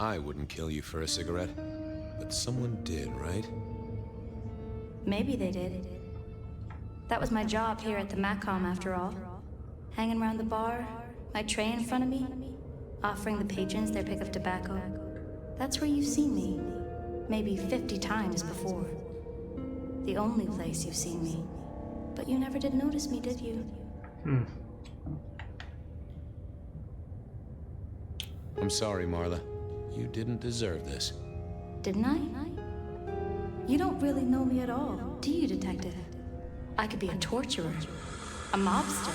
I wouldn't kill you for a cigarette, but someone did, right? Maybe they did. That was my job here at the Macom, after all. Hanging around the bar, my tray in front of me, offering the patrons their pick of tobacco. That's where you've seen me. Maybe 50 times before. The only place you've seen me. But you never did notice me, did you? I'm sorry, Marla. You didn't deserve this. Didn't I? You don't really know me at all, do you, Detective? I could be a torturer, a mobster,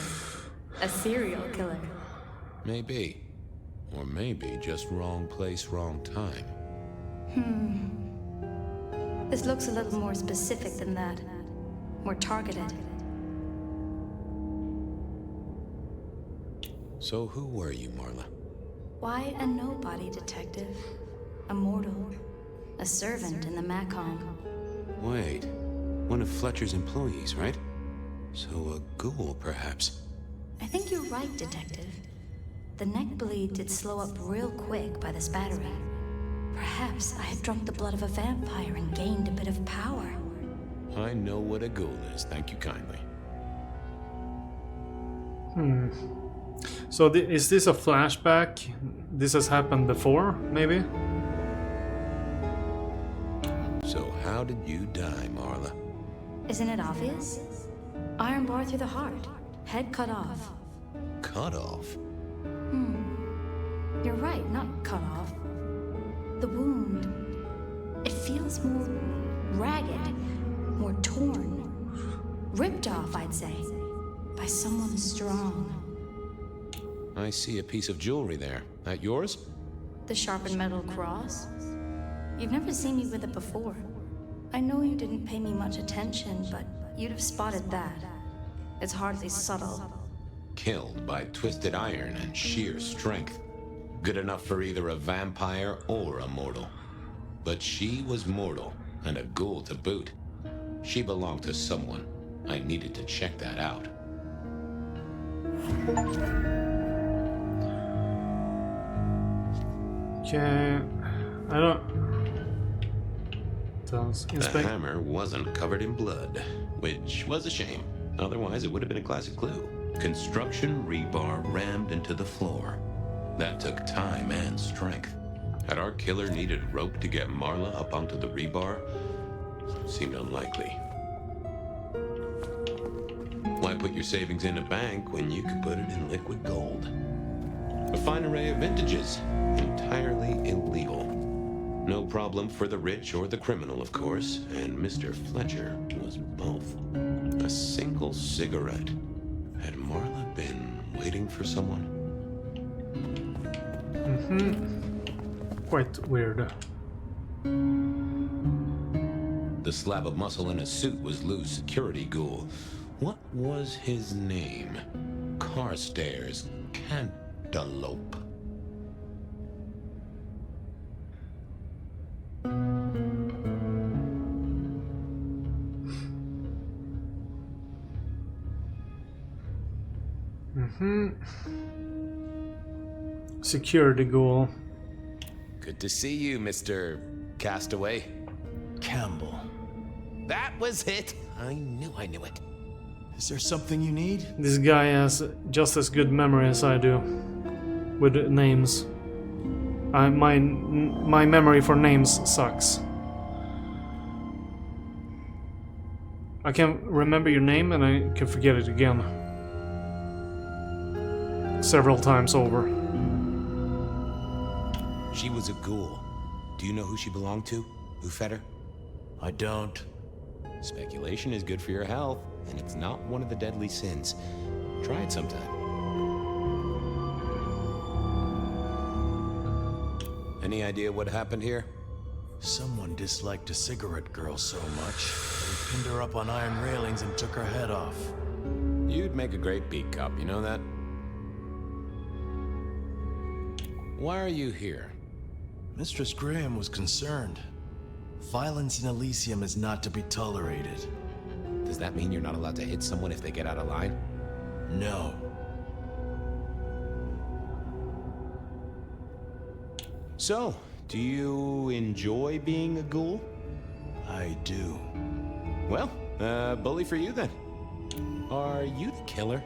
a serial killer. Maybe. Or maybe just wrong place, wrong time. This looks a little more specific than that. More targeted. So who were you, Marla? Why a nobody, Detective? A mortal. A servant in the Macom. Wait. One of Fletcher's employees, right? So a ghoul, perhaps? I think you're right, Detective. The neck bleed did slow up real quick by the spattering. Perhaps I had drunk the blood of a vampire and gained a bit of power. I know what a ghoul is, thank you kindly. So is this a flashback? This has happened before, maybe? So how did you die, Marla? Isn't it obvious? Iron bar through the heart. Head cut off. Cut off? You're right, not cut off. The wound. It feels more ragged, more torn. Ripped off, I'd say. By someone strong. I see a piece of jewelry there. That yours? The sharpened metal cross? You've never seen me with it before. I know you didn't pay me much attention, but you'd have spotted that. It's hardly subtle. Killed by twisted iron and sheer strength. Good enough for either a vampire or a mortal. But she was mortal, and a ghoul to boot. She belonged to someone. I needed to check that out. Okay, I don't... The hammer wasn't covered in blood, which was a shame. Otherwise, it would have been a classic clue. Construction rebar rammed into the floor. That took time and strength. Had our killer needed rope to get Marla up onto the rebar? Seemed unlikely. Why put your savings in a bank when you could put it in liquid gold? A fine array of vintages, entirely illegal. No problem for the rich or the criminal, of course, and Mr. Fletcher was both. A single cigarette. Had Marla been waiting for someone? Quite weird. The slab of muscle in his suit was Lou's security ghoul. What was his name? Carstairs Cantaloupe. Security ghoul. Good to see you, Mr. Castaway. Campbell. That was it! I knew it. Is there something you need? This guy has just as good memory as I do. With names. My memory for names sucks. I can remember your name and I can forget it again. Several times over. She was a ghoul. Do you know who she belonged to? Who fed her? I don't. Speculation is good for your health, and it's not one of the deadly sins. Try it sometime. Any idea what happened here? Someone disliked a cigarette girl so much, they pinned her up on iron railings and took her head off. You'd make a great beat cop, you know that? Why are you here? Mistress Graham was concerned. Violence in Elysium is not to be tolerated. Does that mean you're not allowed to hit someone if they get out of line? No. So, Do you enjoy being a ghoul? I do. Well, bully for you then. Are you the killer?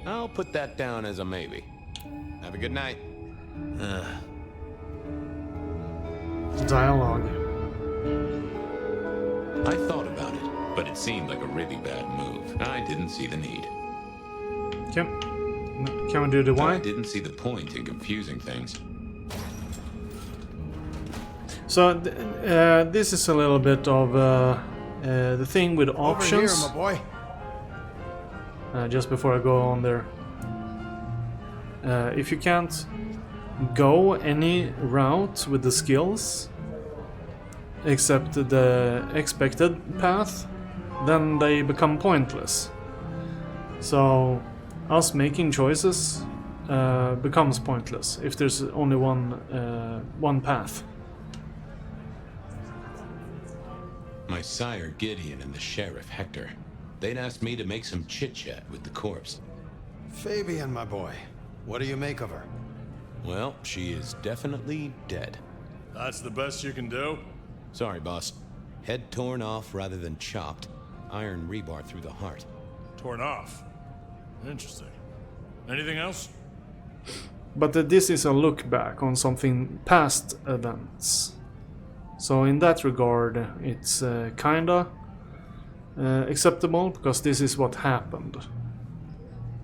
I'll put that down as a maybe. Have a good night. Dialogue. I thought about it, but it seemed like a really bad move. I didn't see the need. Can we do the why? I didn't see the point in confusing things. So this is a little bit of the thing with options. Over here, my boy. Just before I go on there, if you can't go any route with the skills except the expected path, then they become pointless. So us making choices becomes pointless if there's only one path. My sire Gideon and the sheriff Hector, they'd asked me to make some chit-chat with the corpse. Fabian, my boy. What do you make of her? Well, she is definitely dead. That's the best you can do? Sorry, boss. Head torn off rather than chopped. Iron rebar through the heart. Torn off. Interesting. Anything else? But this is a look back on something past events. So in that regard, it's kinda acceptable because this is what happened.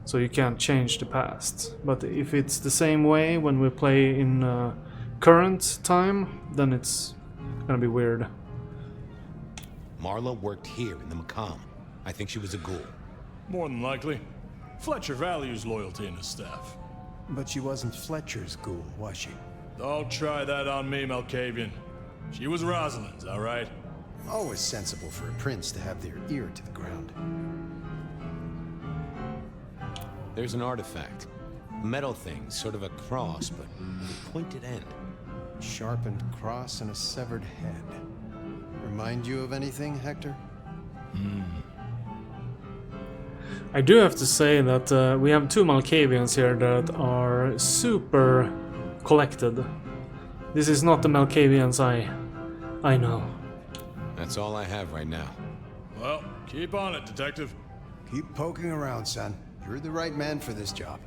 So you can't change the past. But if it's the same way when we play in current time, then it's gonna be weird. Marla worked here in the Macomb. I think she was a ghoul. More than likely. Fletcher values loyalty in his staff. But she wasn't Fletcher's ghoul, was she? Don't try that on me, Malkavian. She was Rosalind's, all right? Always sensible for a prince to have their ear to the ground. There's an artifact. A metal thing, sort of a cross, but with a pointed end. Sharpened cross and a severed head. Remind you of anything, Hector? I do have to say that we have two Malkavians here that are super collected. This is not the Malkavians I know. That's all I have right now. Well, keep on it, Detective. Keep poking around, son. You're the right man for this job.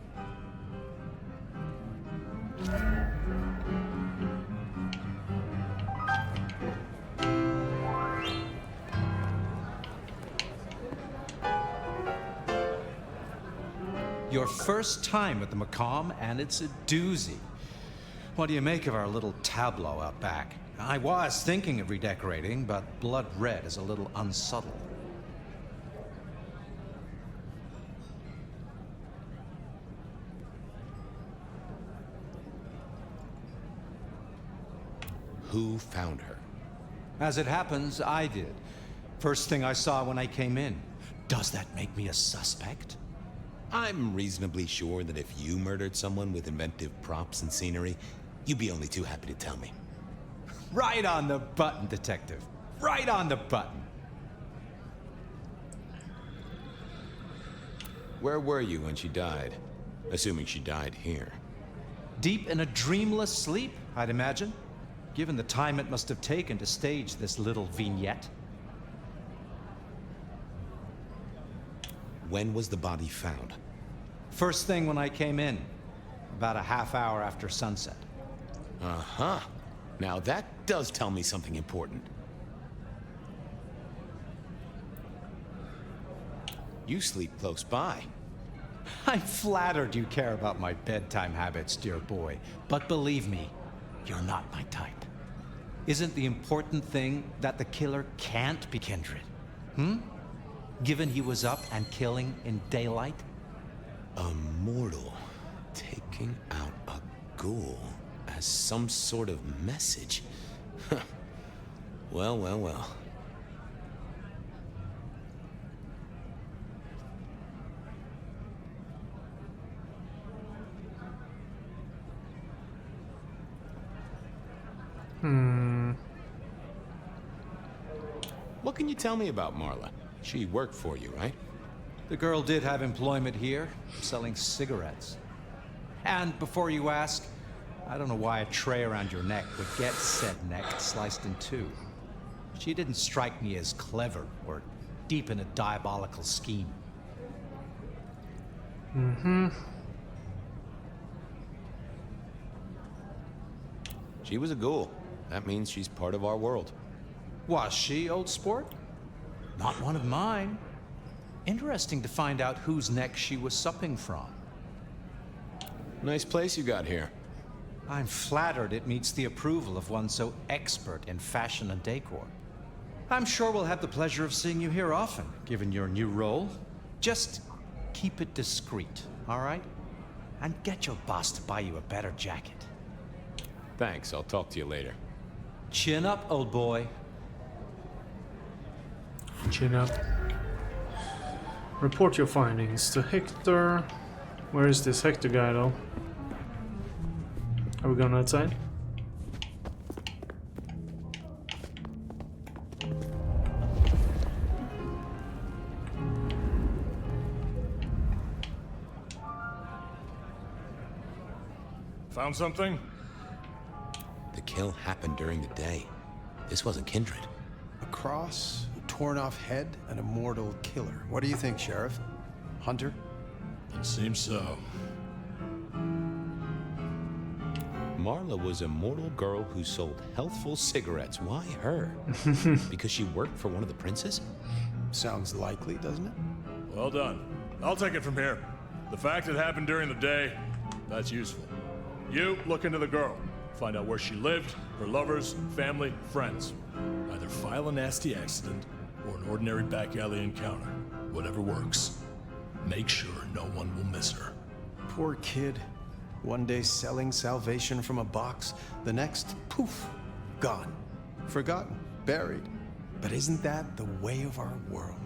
Your first time at the Macomb, and it's a doozy. What do you make of our little tableau out back? I was thinking of redecorating, but blood red is a little unsubtle. Who found her? As it happens, I did. First thing I saw when I came in. Does that make me a suspect? I'm reasonably sure that if you murdered someone with inventive props and scenery, you'd be only too happy to tell me. Right on the button, Detective. Right on the button. Where were you when she died? Assuming she died here. Deep in a dreamless sleep, I'd imagine. Given the time it must have taken to stage this little vignette. When was the body found? First thing when I came in. About a half hour after sunset. Uh-huh. Now that does tell me something important. You sleep close by. I'm flattered you care about my bedtime habits, dear boy. But believe me, you're not my type. Isn't the important thing that the killer can't be Kindred? Given he was up and killing in daylight? A mortal taking out a ghoul as some sort of message. Well, well, well. What can you tell me about Marla? She worked for you, right? The girl did have employment here, selling cigarettes. And before you ask, I don't know why a tray around your neck would get said neck sliced in two. She didn't strike me as clever or deep in a diabolical scheme. She was a ghoul. That means she's part of our world. Was she, old sport? Not one of mine. Interesting to find out whose neck she was supping from. Nice place you got here. I'm flattered it meets the approval of one so expert in fashion and decor. I'm sure we'll have the pleasure of seeing you here often, given your new role. Just keep it discreet, all right? And get your boss to buy you a better jacket. Thanks, I'll talk to you later. Chin up, old boy. Chin up. Report your findings to Hector. Where is this Hector guy though? Are we going outside? Found something? The kill happened during the day. This wasn't kindred. A cross, a torn-off head, and a mortal killer. What do you think, Sheriff? Hunter? It seems so. Marla was a mortal girl who sold healthful cigarettes. Why her? Because she worked for one of the princes? Sounds likely, doesn't it? Well done. I'll take it from here. The fact it happened during the day, that's useful. You look into the girl. Find out where she lived, her lovers, family, friends. Either file a nasty accident or an ordinary back alley encounter. Whatever works. Make sure no one will miss her. Poor kid. One day selling salvation from a box, the next, poof, gone. Forgotten, buried. But isn't that the way of our world?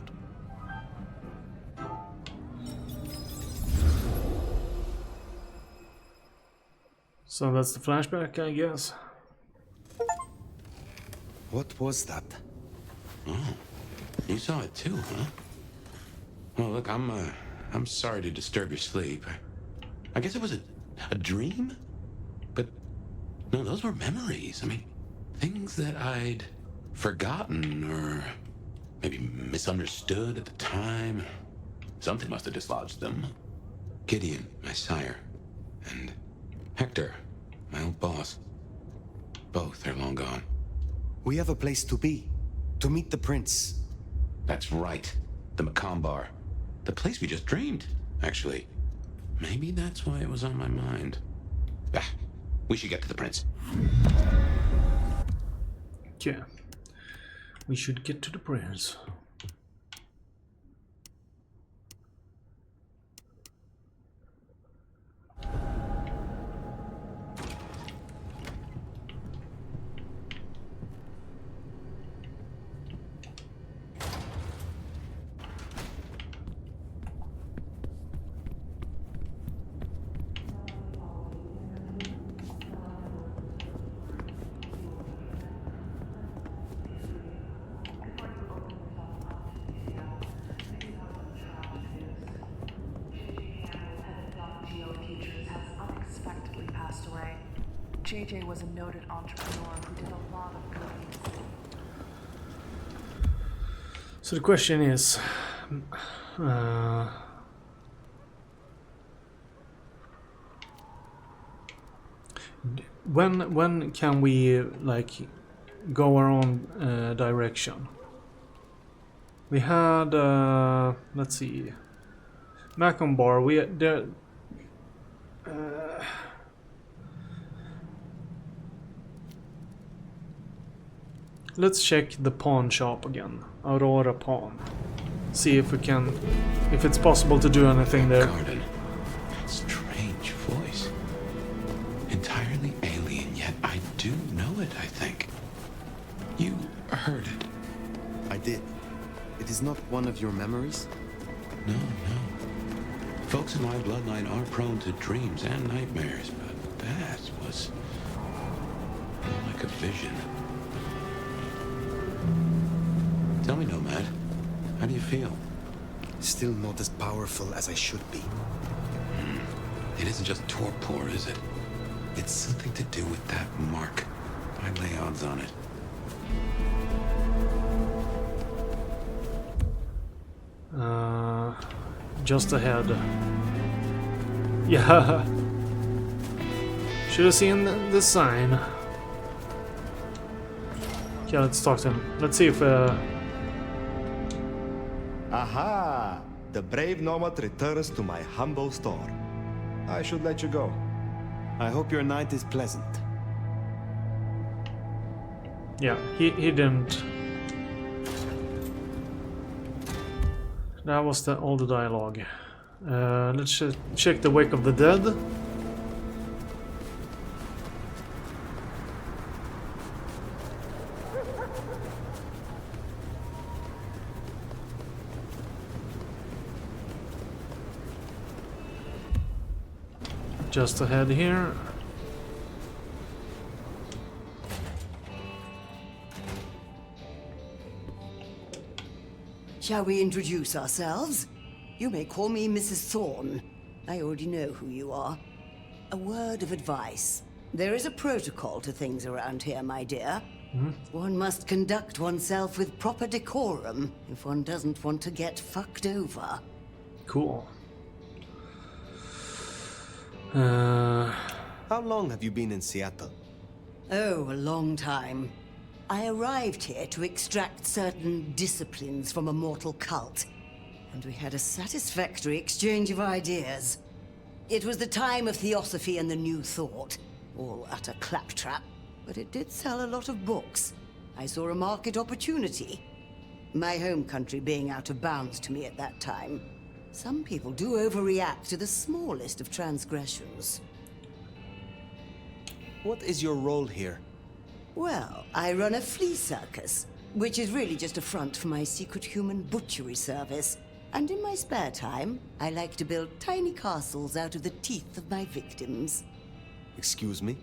So that's the flashback, I guess. What was that? Oh, you saw it too, huh? Well, look, I'm sorry to disturb your sleep. I guess it was a dream? But, no, those were memories. I mean, things that I'd forgotten or maybe misunderstood at the time. Something must have dislodged them. Gideon, my sire, and Hector, my old boss. Both are long gone. We have a place to be. To meet the prince. That's right. The Macomb The place we just dreamed, actually. Maybe that's why it was on my mind. Ah, we should get to the prince. Yeah. We should get to the prince. JJ was a noted entrepreneur who did a lot of good. So the question is, when can we like go our own direction? We had let's see, Macomb Bar. We there. Let's check the pawn shop again, Aurora Pawn. See if we can, if it's possible to do anything there. Garden. That strange voice. Entirely alien, yet I do know it, I think. You heard it. I did. It is not one of your memories? No. Folks in my bloodline are prone to dreams and nightmares, but that was more like a vision. Tell me, Nomad, how do you feel? Still not as powerful as I should be. It isn't just torpor, is it? It's something to do with that mark. I lay odds on it. Just ahead. Yeah. Should have seen the sign. Okay, let's talk to him. Let's see if Aha! The brave nomad returns to my humble store. I should let you go. I hope your night is pleasant. yeah, he didn't. That was all the dialogue. Let's check the Wake of the Dead. Just ahead here. Shall we introduce ourselves? You may call me Mrs. Thorne. I already know who you are. A word of advice. There is a protocol to things around here, my dear. One must conduct oneself with proper decorum if one doesn't want to get fucked over. Cool. How long have you been in Seattle? Oh, a long time. I arrived here to extract certain disciplines from a mortal cult, and we had a satisfactory exchange of ideas. It was the time of Theosophy and the New Thought, all utter claptrap, but it did sell a lot of books. I saw a market opportunity. My home country being out of bounds to me at that time. Some people do overreact to the smallest of transgressions. What is your role here? Well, I run a flea circus, which is really just a front for my secret human butchery service. And in my spare time, I like to build tiny castles out of the teeth of my victims. Excuse me?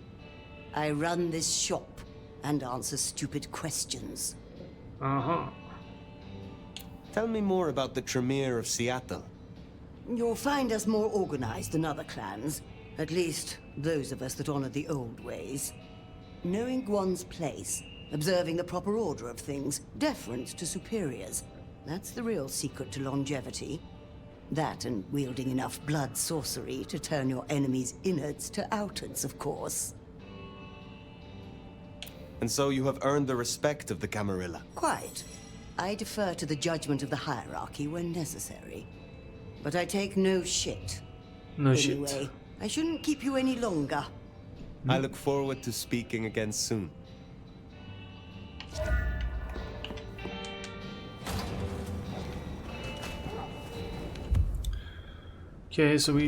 I run this shop and answer stupid questions. Uh-huh. Tell me more about the Tremere of Seattle. You'll find us more organized than other clans. At least, those of us that honor the old ways. Knowing one's place, observing the proper order of things, deference to superiors. That's the real secret to longevity. That and wielding enough blood sorcery to turn your enemy's innards to outards, of course. And so you have earned the respect of the Camarilla. Quite. I defer to the judgment of the hierarchy when necessary. But I take no shit. No shit. Anyway, I shouldn't keep you any longer. I look forward to speaking again soon. Okay, so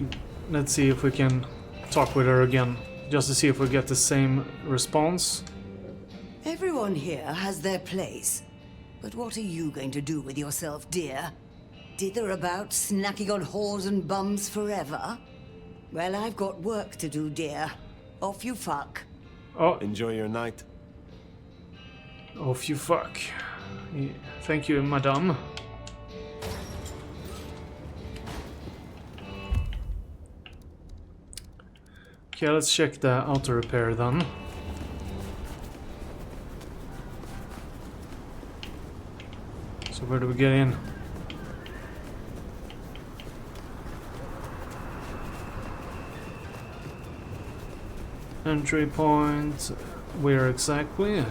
let's see if we can talk with her again, just to see if we get the same response. Everyone here has their place. But what are you going to do with yourself, dear? Dither about snacking on whores and bums forever? Well, I've got work to do, dear. Off you fuck. Oh, Enjoy your night. off you fuck. Yeah, thank you, madame. Okay, let's check the auto repair then. So where do we get in? Entry point, where exactly?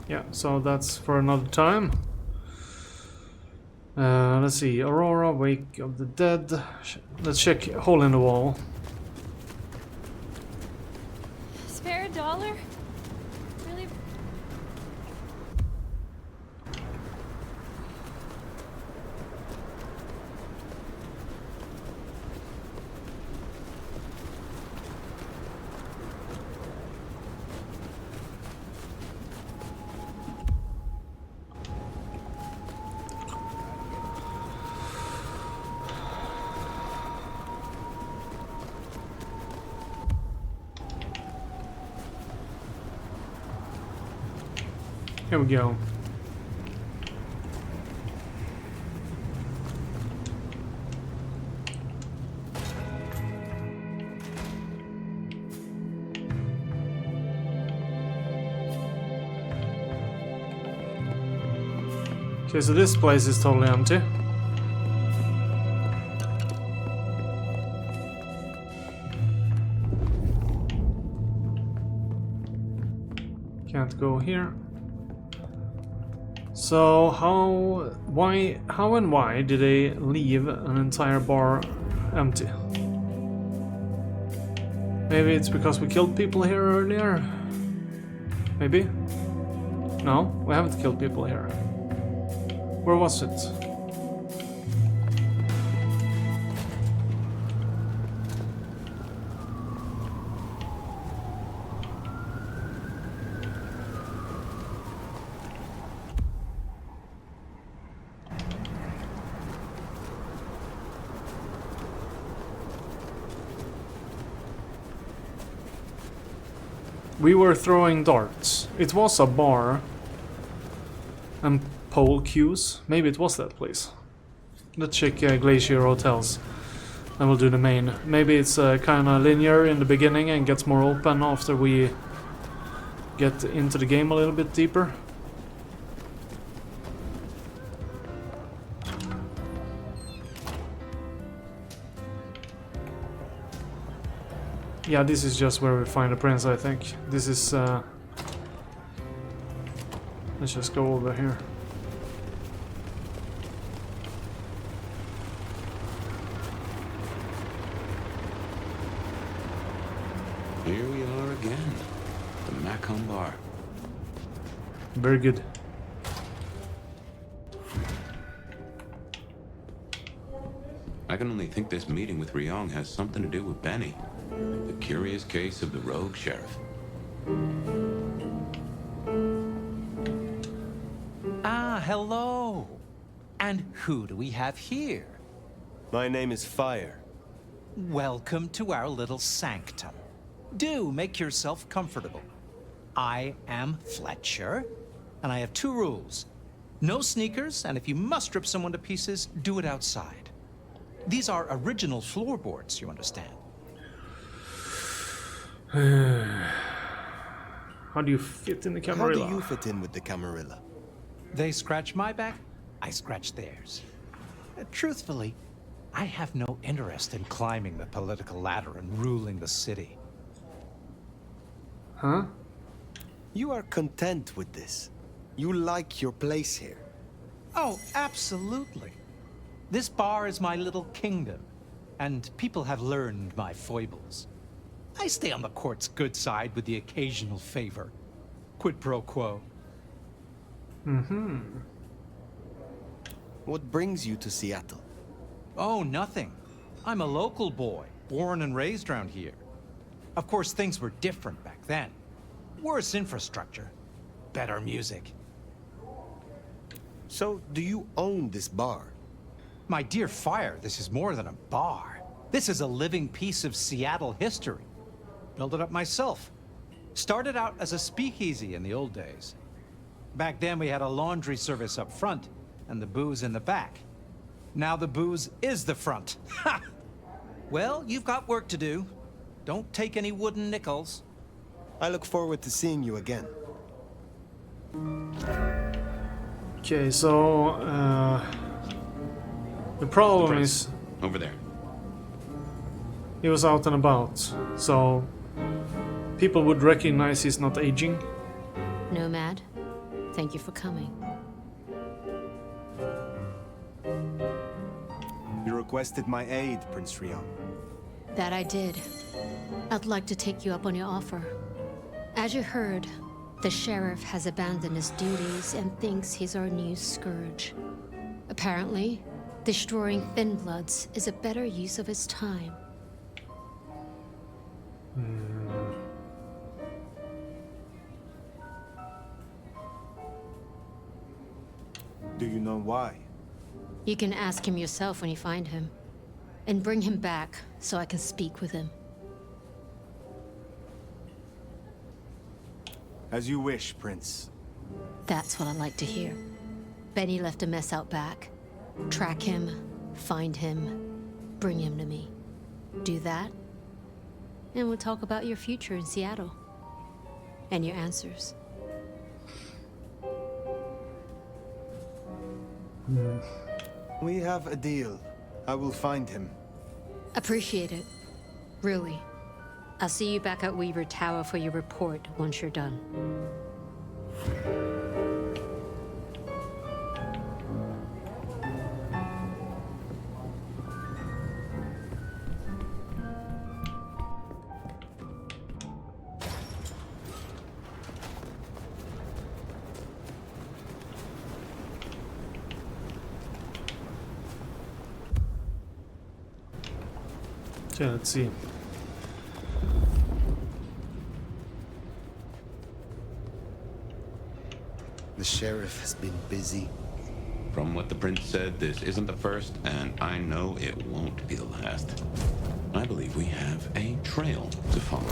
Yeah, so that's for another time. Let's see, Aurora, Wake of the Dead. Let's check Hole in the Wall. Spare $1? Really? Here we go. Okay, so this place is totally empty. Can't go here. So how and why did they leave an entire bar empty? Maybe it's because we killed people here earlier? Maybe? No, we haven't killed people here. Where was it? We were throwing darts. It was a bar. And pole cues. Maybe it was that place. Let's check Glacier Hotels. And we'll do the main. Maybe it's kind of linear in the beginning and gets more open after we get into the game a little bit deeper. Yeah, this is just where we find the prince, I think. This is... let's just go over here. Here we are again. The Macomb Bar. Very good. I can only think this meeting with Ryong has something to do with Benny. The curious case of the rogue sheriff. Ah, hello. And who do we have here? My name is Fire. Welcome to our little sanctum. Do make yourself comfortable. I am Fletcher, and I have 2 rules. No sneakers, and if you must rip someone to pieces, do it outside. These are original floorboards, you understand. How do you fit in the Camarilla? How do you fit in with the Camarilla? They scratch my back, I scratch theirs. Truthfully, I have no interest in climbing the political ladder and ruling the city. Huh? You are content with this. You like your place here. Oh, absolutely. This bar is my little kingdom, and people have learned my foibles. I stay on the court's good side with the occasional favor. Quid pro quo. Mm-hmm. What brings you to Seattle? Oh, nothing. I'm a local boy, born and raised around here. Of course, things were different back then. Worse infrastructure, better music. So, do you own this bar? My dear Fire, this is more than a bar. This is a living piece of Seattle history. Built it up myself. Started out as a speakeasy in the old days. Back then we had a laundry service up front and the booze in the back. Now the booze is the front. Ha! Well, you've got work to do. Don't take any wooden nickels. I look forward to seeing you again. Okay, so the problem is over there. He was out and about, so people would recognize he's not aging. Nomad, thank you for coming. You requested my aid, Prince Ryong. That I did. I'd like to take you up on your offer. As you heard, the sheriff has abandoned his duties and thinks he's our new scourge. Apparently, destroying Thin Bloods is a better use of his time. Do you know why? You can ask him yourself when you find him. And bring him back so I can speak with him. As you wish, Prince. That's what I like to hear. Benny left a mess out back. Track him, find him, bring him to me. Do that, and we'll talk about your future in Seattle. And your answers. We have a deal. I will find him. Appreciate it. Really. I'll see you back at Weaver Tower for your report once you're done. Okay, let's see. The sheriff has been busy. From what the prince said, this isn't the first, and I know it won't be the last. I believe we have a trail to follow.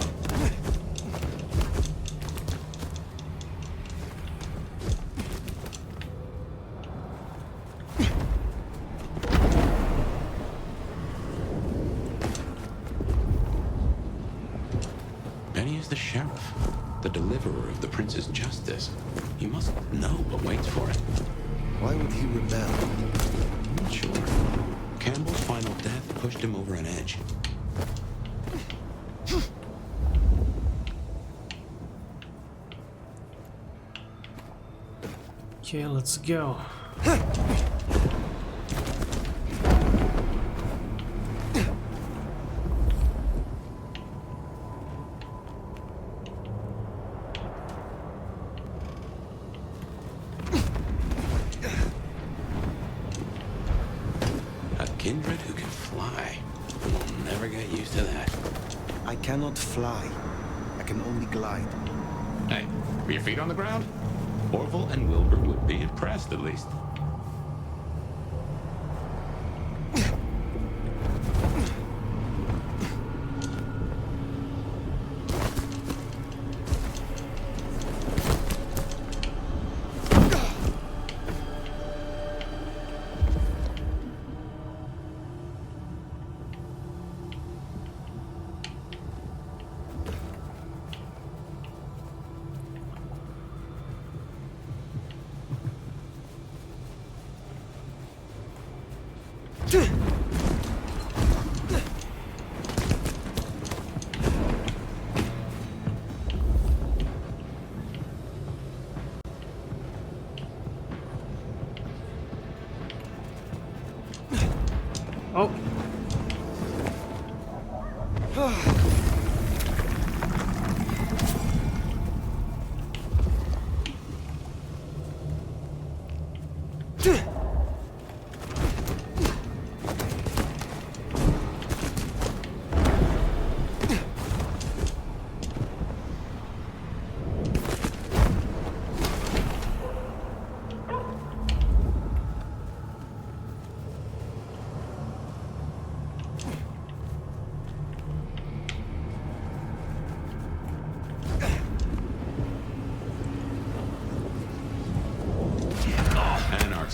Benny is the sheriff, the deliverer of the prince's justice. He must know what waits for it. Why would he rebel? I'm not sure. Campbell's final death pushed him over an edge. Okay, let's go. Kindred who can fly. We'll never get used to that. I cannot fly. I can only glide. Hey, are your feet on the ground? Orville and Wilbur would be impressed, at least. Oh.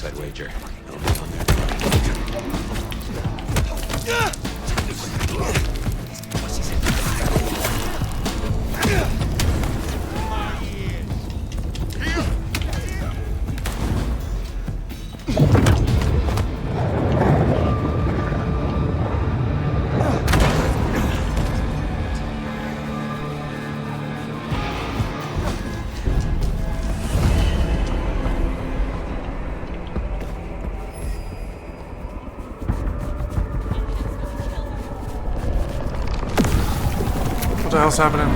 I'd wager. It'll be on there. What the hell's happening?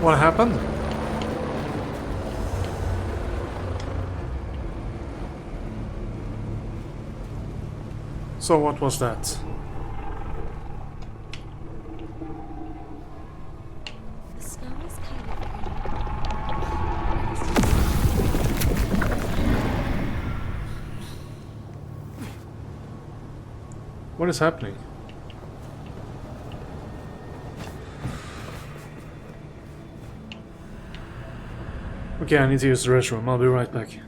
What happened? So what was that? The snow is kind What is happening? Okay, I need to use the restroom. I'll be right back.